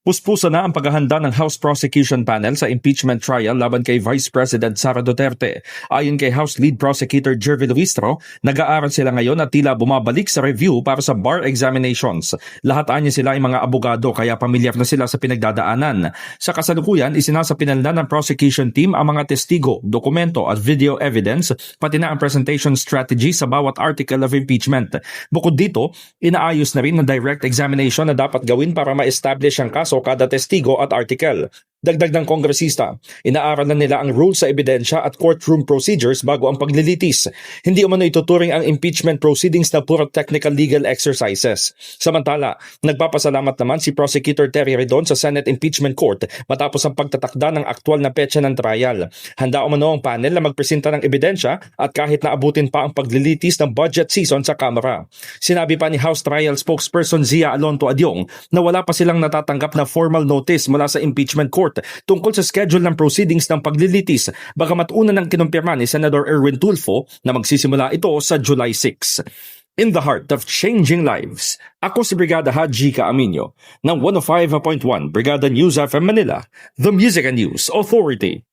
Puspuso na ang paghahanda ng House Prosecution Panel sa impeachment trial laban kay Vice President Sara Duterte. Ayon kay House Lead Prosecutor Jervy Luistro, nag-aaral sila ngayon at tila bumabalik sa review para sa bar examinations. Lahat anya sila ay mga abogado kaya pamilyar na sila sa pinagdadaanan. Sa kasalukuyan, isinasapinal na ng prosecution team ang mga testigo, dokumento at video evidence, pati na ang presentation strategy sa bawat article of impeachment. Bukod dito, inaayos na rin ng direct examination na dapat gawin para ma-establish ang kaso kada testigo at article. Dagdag ng kongresista, inaaral na nila ang rules sa ebidensya at courtroom procedures bago ang paglilitis. Hindi umano ituturing ang impeachment proceedings na puro technical legal exercises. Samantala, nagpapasalamat naman si Prosecutor Terry Redon sa Senate Impeachment Court matapos ang pagtatakda ng aktwal na petsa ng trial. Handa umano ang panel na magpresenta ng ebidensya at kahit naabutin pa ang paglilitis ng budget season sa Kamara. Sinabi pa ni House Trial spokesperson Zia Alonto Adyong na wala pa silang natatanggap na formal notice mula sa impeachment court tungkol sa schedule ng proceedings ng paglilitis, bagamat una nang kinumpirma ni Senator Erwin Tulfo na magsisimula ito sa July 6. In the heart of changing lives, ako si Brigada Haji Caaminio ng 105.1 Brigada News FM Manila, the Music and News Authority.